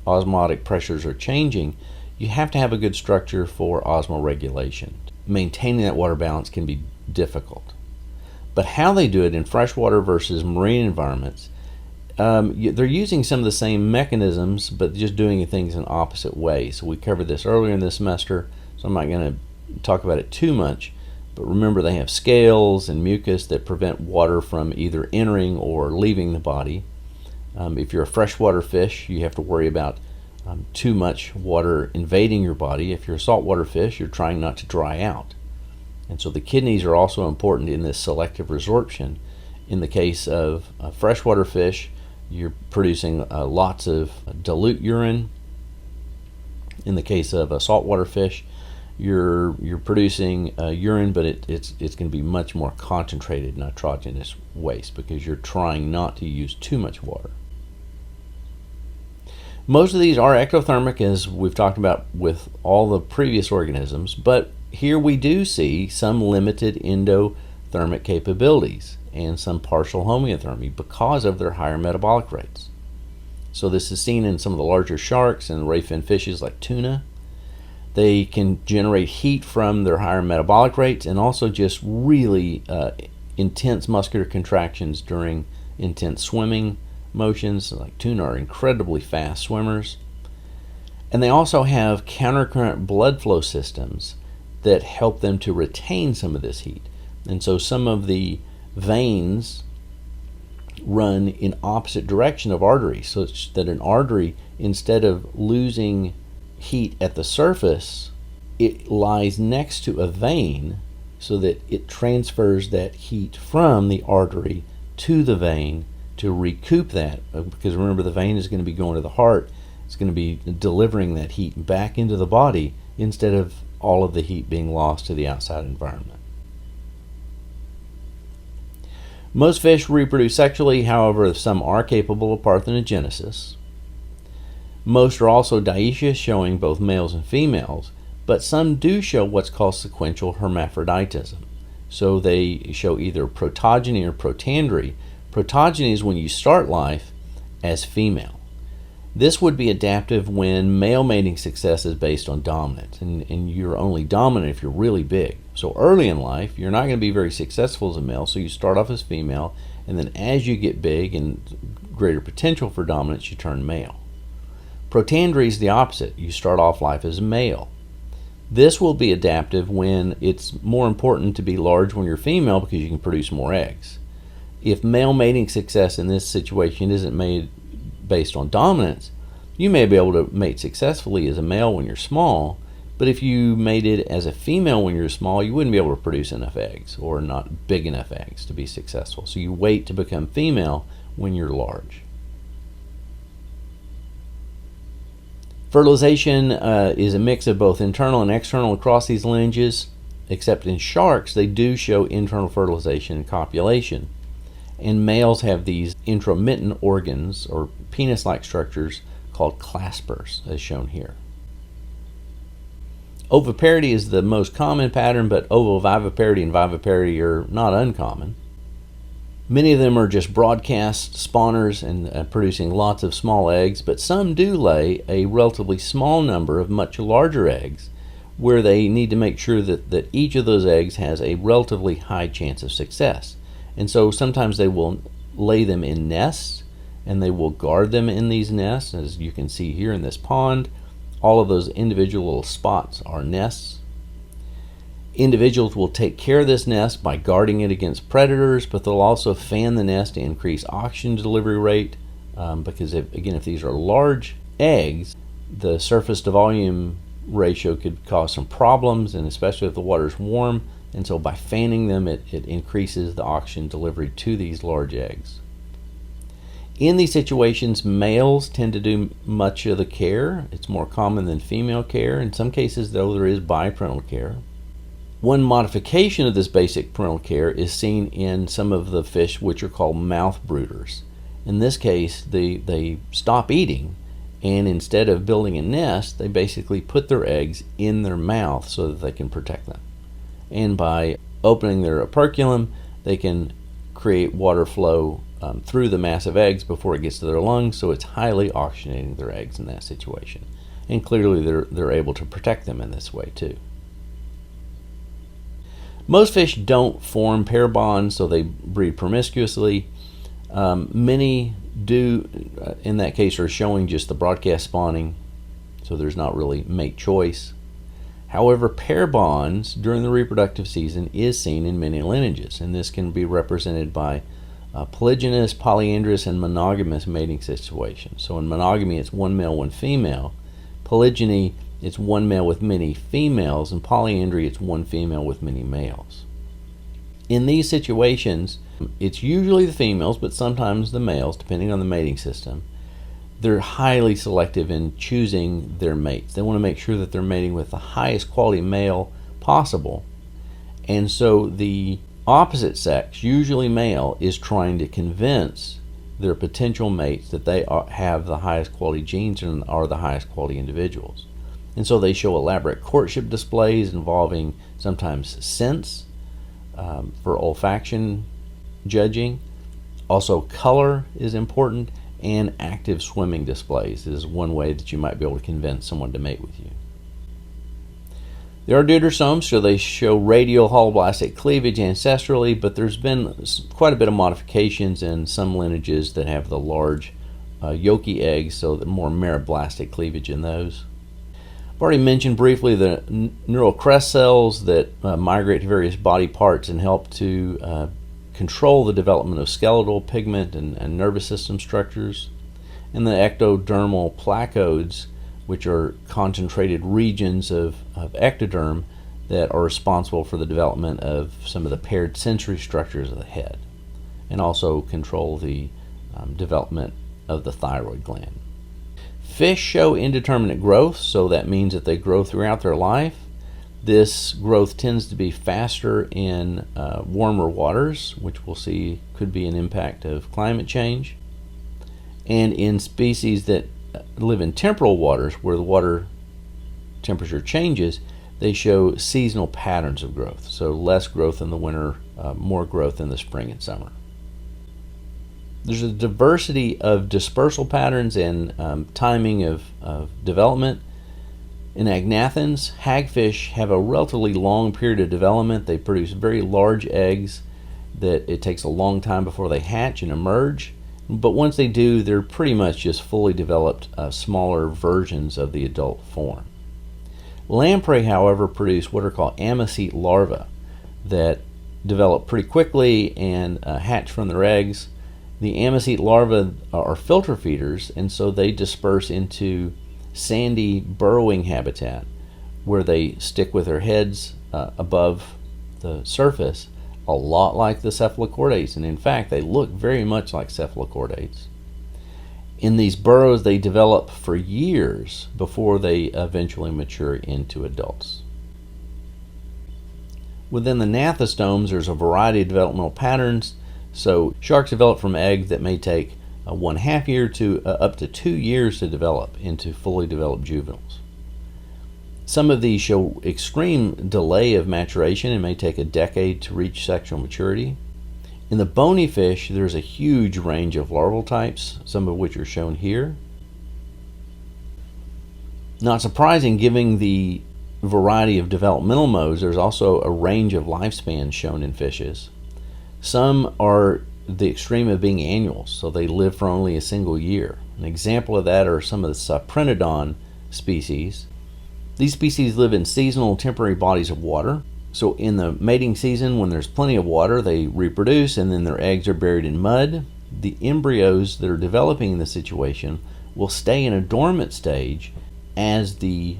osmotic pressures are changing, you have to have a good structure for osmoregulation. Maintaining that water balance can be difficult. But how they do it in freshwater versus marine environments, they're using some of the same mechanisms, but just doing things in opposite ways. So we covered this earlier in this semester, so I'm not going to talk about it too much. But remember, they have scales and mucus that prevent water from either entering or leaving the body. If you're a freshwater fish, you have to worry about too much water invading your body. If you're a saltwater fish, you're trying not to dry out. And so the kidneys are also important in this selective resorption. In the case of freshwater fish, you're producing lots of dilute urine. In the case of a saltwater fish, you're producing urine, but it's going to be much more concentrated nitrogenous waste because you're trying not to use too much water. Most of these are ectothermic, as we've talked about with all the previous organisms, but here we do see some limited endothermic capabilities and some partial homeothermy because of their higher metabolic rates. So this is seen in some of the larger sharks and ray fin fishes like tuna. They can generate heat from their higher metabolic rates and also just really intense muscular contractions during intense swimming motions. Like tuna are incredibly fast swimmers. And they also have countercurrent blood flow systems that help them to retain some of this heat. And so some of the veins run in opposite direction of arteries, such that an artery, instead of losing heat at the surface, it lies next to a vein so that it transfers that heat from the artery to the vein to recoup that, because remember, the vein is going to be going to the heart. It's going to be delivering that heat back into the body instead of all of the heat being lost to the outside environment. Most fish reproduce sexually, however, some are capable of parthenogenesis. Most are also dioecious, showing both males and females, but some do show what's called sequential hermaphroditism. So they show either protogeny or protandry. Protogeny is when you start life as female. This would be adaptive when male mating success is based on dominance, and you're only dominant if you're really big. So early in life, you're not going to be very successful as a male, so you start off as female, and then as you get big and greater potential for dominance, you turn male. Protandry is the opposite. You start off life as a male. This will be adaptive when it's more important to be large when you're female because you can produce more eggs. If male mating success in this situation isn't made based on dominance, you may be able to mate successfully as a male when you're small, but if you mated as a female when you're small, you wouldn't be able to produce enough eggs, or not big enough eggs to be successful. So you wait to become female when you're large. Fertilization is a mix of both internal and external across these lineages, except in sharks they do show internal fertilization and copulation. And males have these intromittent organs or penis-like structures called claspers, as shown here. Oviparity is the most common pattern, but ovoviviparity and viviparity are not uncommon. Many of them are just broadcast spawners and producing lots of small eggs, but some do lay a relatively small number of much larger eggs, where they need to make sure that each of those eggs has a relatively high chance of success. And so sometimes they will lay them in nests, and they will guard them in these nests. As you can see here in this pond, all of those individual little spots are nests. Individuals will take care of this nest by guarding it against predators, but they'll also fan the nest to increase oxygen delivery rate, because if these are large eggs, the surface to volume ratio could cause some problems, and especially if the water's warm. And so by fanning them, it increases the oxygen delivery to these large eggs. In these situations, males tend to do much of the care. It's more common than female care. In some cases, though, there is biparental care. One modification of this basic parental care is seen in some of the fish which are called mouth brooders. In this case, they stop eating, and instead of building a nest, they basically put their eggs in their mouth so that they can protect them. And by opening their operculum, they can create water flow through the mass of eggs before it gets to their lungs, so it's highly oxygenating their eggs in that situation. And clearly they're able to protect them in this way too. Most fish don't form pair bonds, so they breed promiscuously. Many do, in that case, are showing just the broadcast spawning, so there's not really mate choice. However, pair bonds during the reproductive season is seen in many lineages, and this can be represented by polygynous, polyandrous, and monogamous mating situations. So in monogamy, it's one male, one female. Polygyny, it's one male with many females. And polyandry, it's one female with many males. In these situations, it's usually the females, but sometimes the males, depending on the mating system. They're highly selective in choosing their mates. They want to make sure that they're mating with the highest quality male possible. And so the opposite sex, usually male, is trying to convince their potential mates that they have the highest quality genes and are the highest quality individuals. And so they show elaborate courtship displays involving sometimes scents for olfaction judging. Also, color is important, and active swimming displays is one way that you might be able to convince someone to mate with you. There are deuterostomes, so they show radial holoblastic cleavage ancestrally, but there's been quite a bit of modifications in some lineages that have the large yolky eggs, so the more meriblastic cleavage in those. I've already mentioned briefly the neural crest cells that migrate to various body parts and help to control the development of skeletal, pigment, and nervous system structures, and the ectodermal placodes, which are concentrated regions of ectoderm that are responsible for the development of some of the paired sensory structures of the head, and also control the development of the thyroid gland. Fish show indeterminate growth, so that means that they grow throughout their life. This growth tends to be faster in warmer waters, which we'll see could be an impact of climate change. And in species that live in temperate waters, where the water temperature changes, they show seasonal patterns of growth. So less growth in the winter, more growth in the spring and summer. There's a diversity of dispersal patterns and timing of development. In agnathans, hagfish have a relatively long period of development. They produce very large eggs that it takes a long time before they hatch and emerge. But once they do, they're pretty much just fully developed smaller versions of the adult form. Lamprey, however, produce what are called ammocoete larvae that develop pretty quickly and hatch from their eggs. The ammocoete larvae are filter feeders, and so they disperse into sandy burrowing habitat where they stick with their heads above the surface, a lot like the cephalochordates, and in fact they look very much like cephalochordates. In these burrows they develop for years before they eventually mature into adults. Within the gnathostomes there's a variety of developmental patterns. So sharks develop from eggs that may take 1/2 year to up to 2 years to develop into fully developed juveniles. Some of these show extreme delay of maturation and may take a decade to reach sexual maturity. In the bony fish, there's a huge range of larval types, some of which are shown here. Not surprising, given the variety of developmental modes, there's also a range of lifespans shown in fishes. Some are the extreme of being annuals, so they live for only a single year. An example of that are some of the Cyprinodon species. These species live in seasonal temporary bodies of water. So in the mating season, when there's plenty of water, they reproduce and then their eggs are buried in mud. The embryos that are developing in this situation will stay in a dormant stage as the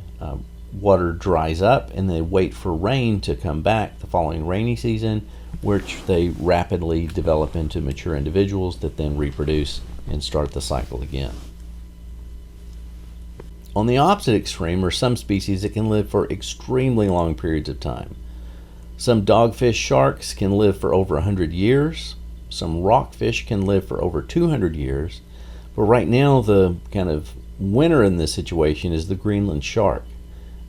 water dries up, and they wait for rain to come back the following rainy season, which they rapidly develop into mature individuals that then reproduce and start the cycle again. On the opposite extreme are some species that can live for extremely long periods of time. Some dogfish sharks can live for over 100 years. Some rockfish can live for over 200 years. But right now, the kind of winner in this situation is the Greenland shark,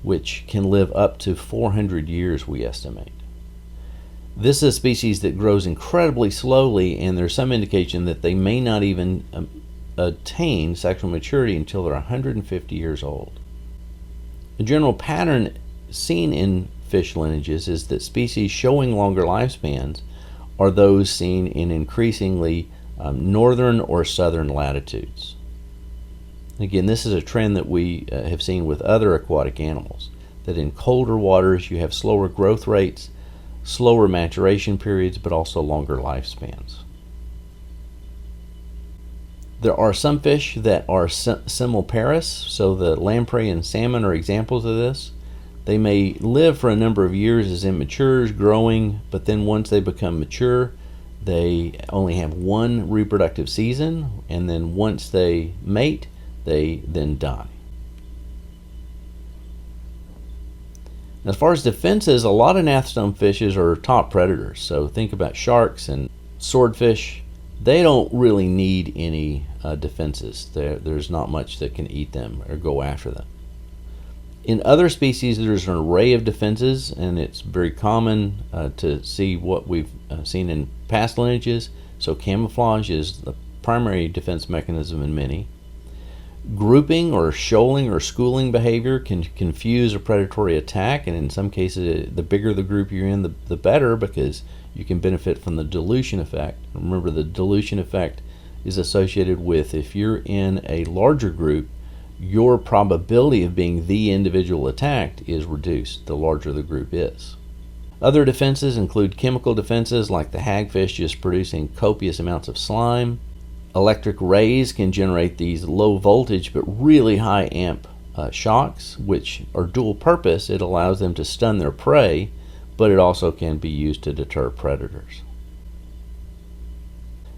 which can live up to 400 years, we estimate. This is a species that grows incredibly slowly, and there's some indication that they may not even attain sexual maturity until they're 150 years old. A general pattern seen in fish lineages is that species showing longer lifespans are those seen in increasingly northern or southern latitudes. Again, this is a trend that we have seen with other aquatic animals, that in colder waters you have slower growth rates, slower maturation periods, but also longer lifespans. There are some fish that are simiparous, so the lamprey and salmon are examples of this. They may live for a number of years as immatures, growing, but then once they become mature, they only have one reproductive season, and then once they mate, they then die. As far as defenses, a lot of gnathostome fishes are top predators. So think about sharks and swordfish. They don't really need any defenses. There's not much that can eat them or go after them. In other species, there's an array of defenses, and it's very common to see what we've seen in past lineages. So camouflage is the primary defense mechanism in many. Grouping or shoaling or schooling behavior can confuse a predatory attack, and in some cases, the bigger the group you're in, the better, because you can benefit from the dilution effect. Remember, the dilution effect is associated with, if you're in a larger group, your probability of being the individual attacked is reduced the larger the group is. Other defenses include chemical defenses, like the hagfish just producing copious amounts of slime. Electric rays can generate these low voltage but really high amp shocks, which are dual purpose. It allows them to stun their prey, but it also can be used to deter predators.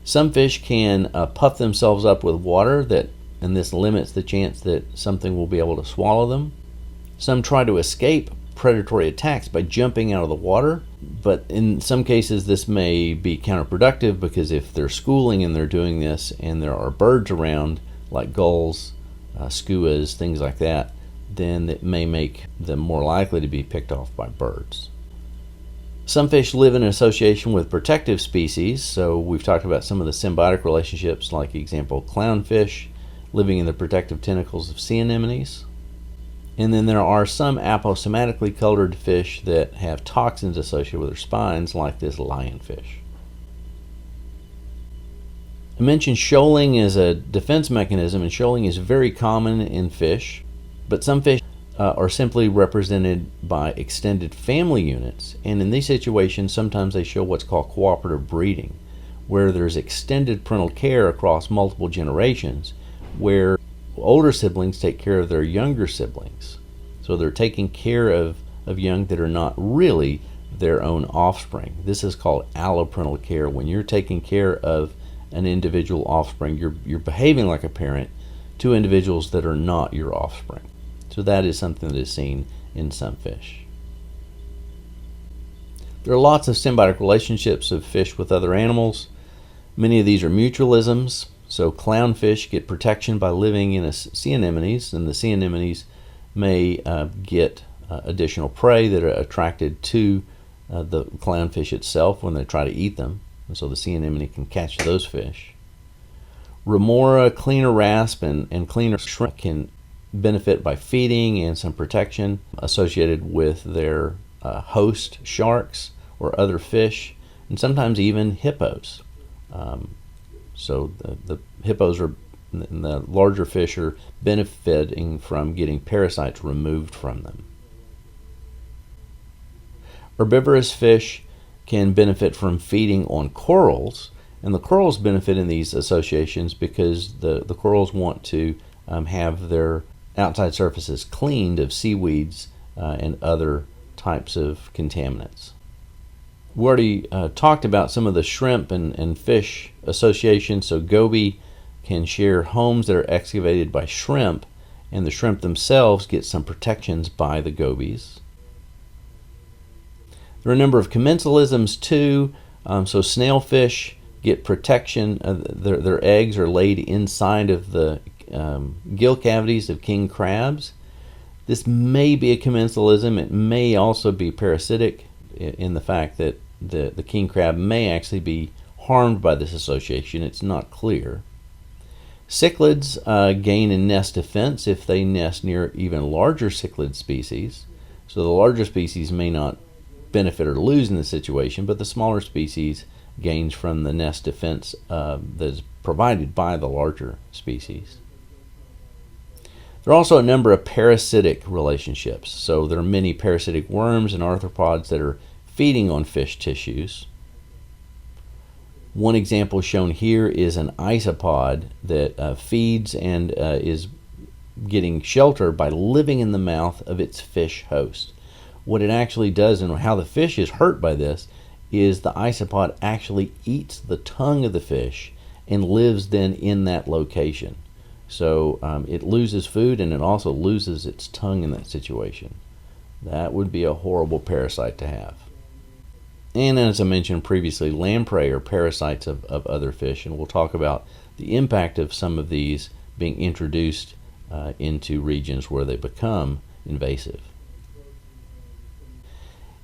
Some fish can puff themselves up with water, and this limits the chance that something will be able to swallow them. Some try to escape predatory attacks by jumping out of the water, but in some cases this may be counterproductive, because if they're schooling and they're doing this and there are birds around, like gulls, skuas, things like that, then it may make them more likely to be picked off by birds. Some fish live in association with protective species, so we've talked about some of the symbiotic relationships, like example clownfish living in the protective tentacles of sea anemones. And then there are some aposematically colored fish that have toxins associated with their spines, like this lionfish. I mentioned shoaling as a defense mechanism, and shoaling is very common in fish, but some fish are simply represented by extended family units, and in these situations sometimes they show what's called cooperative breeding, where there's extended parental care across multiple generations, where older siblings take care of their younger siblings. So they're taking care of young that are not really their own offspring. This is called alloparental care. When you're taking care of an individual offspring, you're behaving like a parent to individuals that are not your offspring. So that is something that is seen in some fish. There are lots of symbiotic relationships of fish with other animals. Many of these are mutualisms. So clownfish get protection by living in sea anemones, and the sea anemones may get additional prey that are attracted to the clownfish itself when they try to eat them, and so the sea anemone can catch those fish. Remora, cleaner rasp, and cleaner shrimp can benefit by feeding and some protection associated with their host sharks or other fish, and sometimes even hippos. So the hippos and the larger fish are benefiting from getting parasites removed from them. Herbivorous fish can benefit from feeding on corals, and the corals benefit in these associations because the corals want to have their outside surfaces cleaned of seaweeds and other types of contaminants. We already talked about some of the shrimp and fish associations. So goby can share homes that are excavated by shrimp, and the shrimp themselves get some protections by the gobies. There are a number of commensalisms too. So snailfish get protection. Their eggs are laid inside of the gill cavities of king crabs. This may be a commensalism. It may also be parasitic in the fact that the king crab may actually be harmed by this association. It's not clear. Cichlids gain in nest defense if they nest near even larger cichlid species. So the larger species may not benefit or lose in this situation, but the smaller species gains from the nest defense that is provided by the larger species. There are also a number of parasitic relationships. So there are many parasitic worms and arthropods that are feeding on fish tissues. One example shown here is an isopod that feeds and is getting shelter by living in the mouth of its fish host. What it actually does, and how the fish is hurt by this, is the isopod actually eats the tongue of the fish and lives then in that location. So it loses food, and it also loses its tongue in that situation. That would be a horrible parasite to have. And as I mentioned previously, lamprey are parasites of other fish, and we'll talk about the impact of some of these being introduced into regions where they become invasive.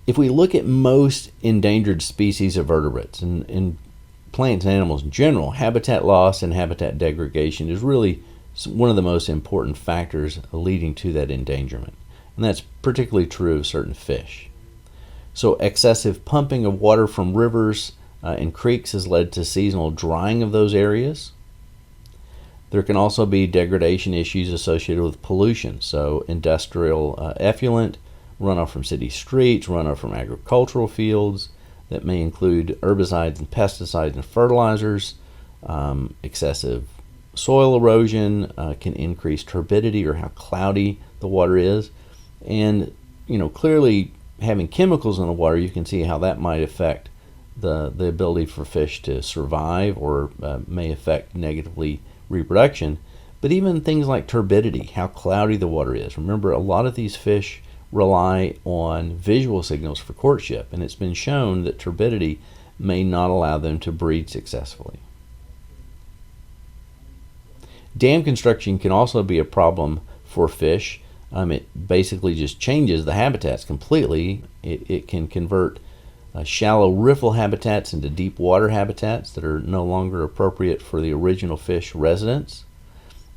If we look at most endangered species of vertebrates, and plants and animals in general, habitat loss and habitat degradation is really one of the most important factors leading to that endangerment. And that's particularly true of certain fish. So excessive pumping of water from rivers and creeks has led to seasonal drying of those areas. There can also be degradation issues associated with pollution, so industrial effluent, runoff from city streets, runoff from agricultural fields that may include herbicides and pesticides and fertilizers. Excessive soil erosion can increase turbidity, or how cloudy the water is. And clearly having chemicals in the water, you can see how that might affect the ability for fish to survive, or may affect negatively reproduction. But even things like turbidity, how cloudy the water is. Remember, a lot of these fish rely on visual signals for courtship, and it's been shown that turbidity may not allow them to breed successfully. Dam construction can also be a problem for fish. It basically just changes the habitats completely. It can convert shallow riffle habitats into deep water habitats that are no longer appropriate for the original fish residence.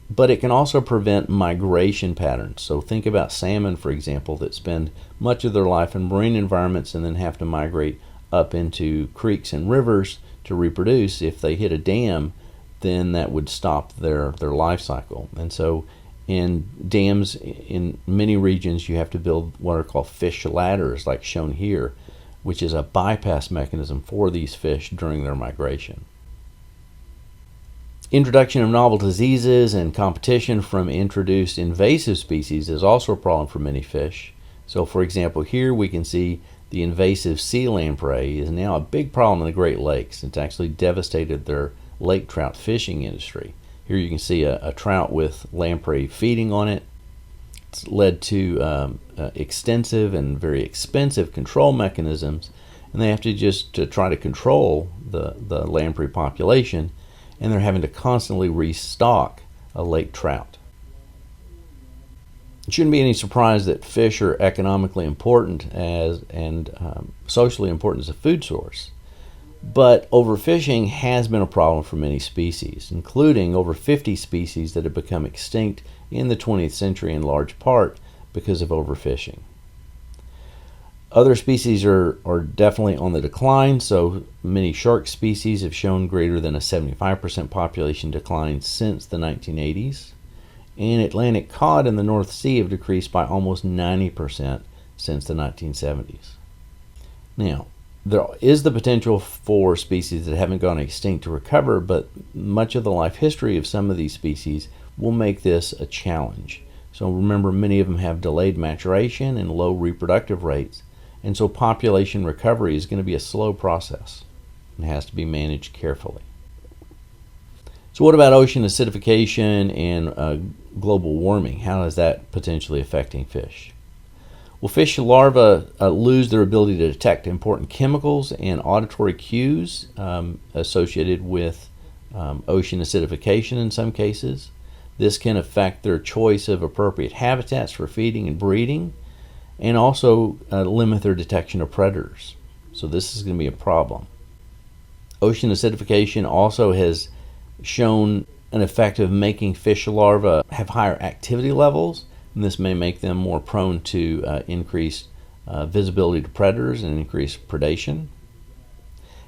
But it can also prevent migration patterns. So think about salmon, for example, that spend much of their life in marine environments and then have to migrate up into creeks and rivers to reproduce. If they hit a dam, then that would stop their life cycle. And so in dams in many regions, you have to build what are called fish ladders, like shown here, which is a bypass mechanism for these fish during their migration. Introduction of novel diseases and competition from introduced invasive species is also a problem for many fish. So for example, here we can see the invasive sea lamprey is now a big problem in the Great Lakes. It's actually devastated their lake trout fishing industry. Here you can see a trout with lamprey feeding on it. It's led to extensive and very expensive control mechanisms, and they have to try to control the lamprey population, and they're having to constantly restock a lake trout. It shouldn't be any surprise that fish are economically important and socially important as a food source. But overfishing has been a problem for many species, including over 50 species that have become extinct in the 20th century in large part because of overfishing. Other species are definitely on the decline, so many shark species have shown greater than a 75% population decline since the 1980s. And Atlantic cod in the North Sea have decreased by almost 90% since the 1970s. Now, there is the potential for species that haven't gone extinct to recover, but much of the life history of some of these species will make this a challenge. So remember, many of them have delayed maturation and low reproductive rates, and so population recovery is going to be a slow process. It has to be managed carefully. So what about ocean acidification and global warming? How is that potentially affecting fish? Well, fish larvae lose their ability to detect important chemicals and auditory cues associated with ocean acidification in some cases. This can affect their choice of appropriate habitats for feeding and breeding, and also limit their detection of predators. So this is going to be a problem. Ocean acidification also has shown an effect of making fish larvae have higher activity levels, and this may make them more prone to increased visibility to predators and increased predation.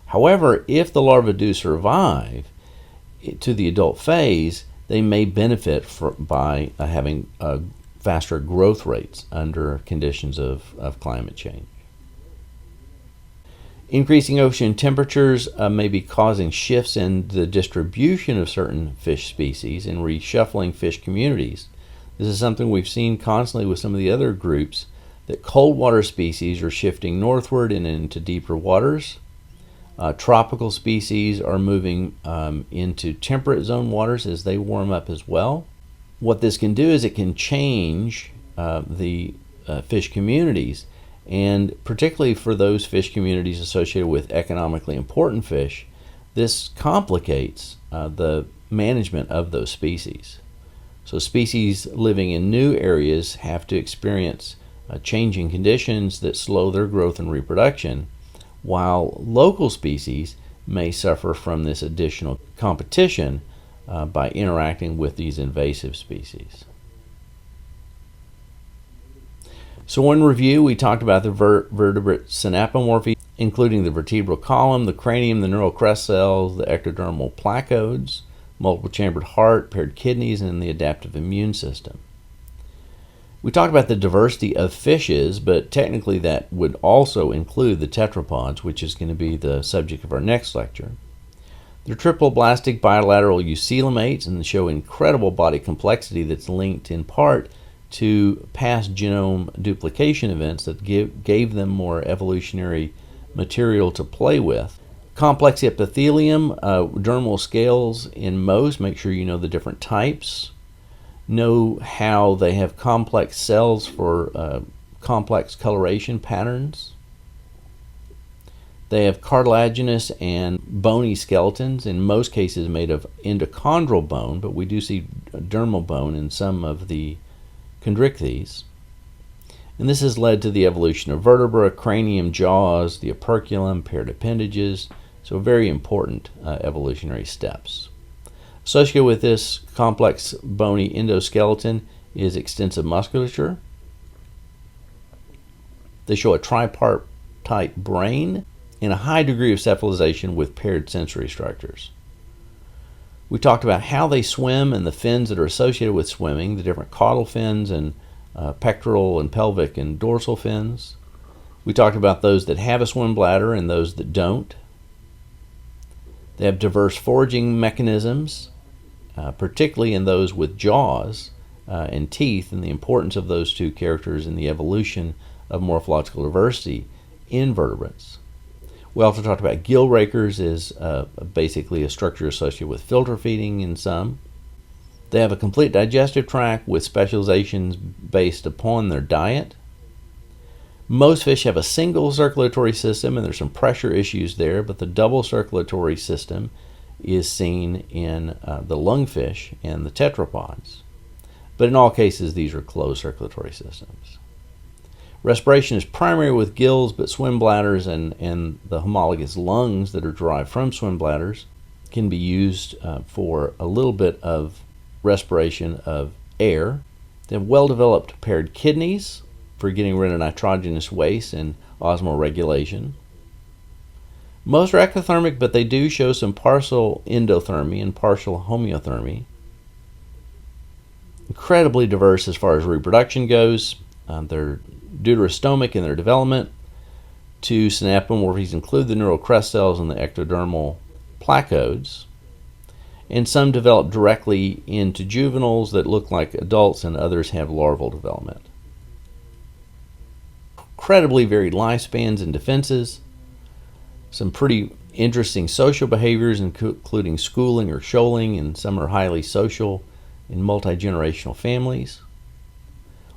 However, if the larvae do survive to the adult phase, they may benefit by having faster growth rates under conditions of climate change. Increasing ocean temperatures may be causing shifts in the distribution of certain fish species and reshuffling fish communities. This is something we've seen constantly with some of the other groups, that cold water species are shifting northward and into deeper waters. Tropical species are moving into temperate zone waters as they warm up as well. What this can do is it can change the fish communities, and particularly for those fish communities associated with economically important fish, this complicates the management of those species. So species living in new areas have to experience changing conditions that slow their growth and reproduction, while local species may suffer from this additional competition by interacting with these invasive species. So in review, we talked about the vertebrate synapomorphies, including the vertebral column, the cranium, the neural crest cells, the ectodermal placodes, multiple chambered heart, paired kidneys, and the adaptive immune system. We talked about the diversity of fishes, but technically that would also include the tetrapods, which is going to be the subject of our next lecture. They're triploblastic bilateral eucoelomates and show incredible body complexity that's linked in part to past genome duplication events that gave them more evolutionary material to play with. Complex epithelium, dermal scales in most. Make sure you know the different types. Know how they have complex cells for complex coloration patterns. They have cartilaginous and bony skeletons, in most cases made of endochondral bone, but we do see dermal bone in some of the chondrichthyes. And this has led to the evolution of vertebra, cranium, jaws, the operculum, paired appendages, so very important evolutionary steps. Associated with this complex bony endoskeleton is extensive musculature. They show a tripartite brain and a high degree of cephalization with paired sensory structures. We talked about how they swim and the fins that are associated with swimming, the different caudal fins and pectoral and pelvic and dorsal fins. We talked about those that have a swim bladder and those that don't. They have diverse foraging mechanisms, particularly in those with jaws and teeth, and the importance of those two characters in the evolution of morphological diversity in vertebrates. We also talked about gill rakers as basically a structure associated with filter feeding in some. They have a complete digestive tract with specializations based upon their diet. Most fish have a single circulatory system, and there's some pressure issues there, but the double circulatory system is seen in the lungfish and the tetrapods. But in all cases, these are closed circulatory systems. Respiration is primary with gills, but swim bladders and the homologous lungs that are derived from swim bladders can be used for a little bit of respiration of air. They have well-developed paired kidneys for getting rid of nitrogenous waste and osmoregulation. Most are ectothermic, but they do show some partial endothermy and partial homeothermy. Incredibly diverse as far as reproduction goes. They're deuterostomic in their development. Two synapomorphies include the neural crest cells and the ectodermal placodes. And some develop directly into juveniles that look like adults, and others have larval development. Incredibly varied lifespans and defenses. Some pretty interesting social behaviors, including schooling or shoaling, and some are highly social in multi-generational families.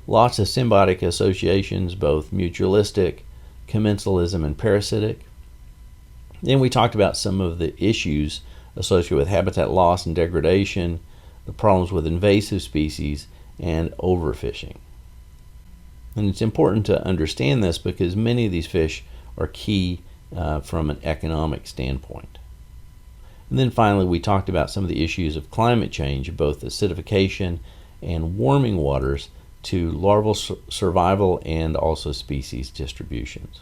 Lots of symbiotic associations, both mutualistic, commensalism, and parasitic. Then we talked about some of the issues associated with habitat loss and degradation, the problems with invasive species, and overfishing. And it's important to understand this because many of these fish are key from an economic standpoint. And then finally, we talked about some of the issues of climate change, both acidification and warming waters, to larval survival and also species distributions.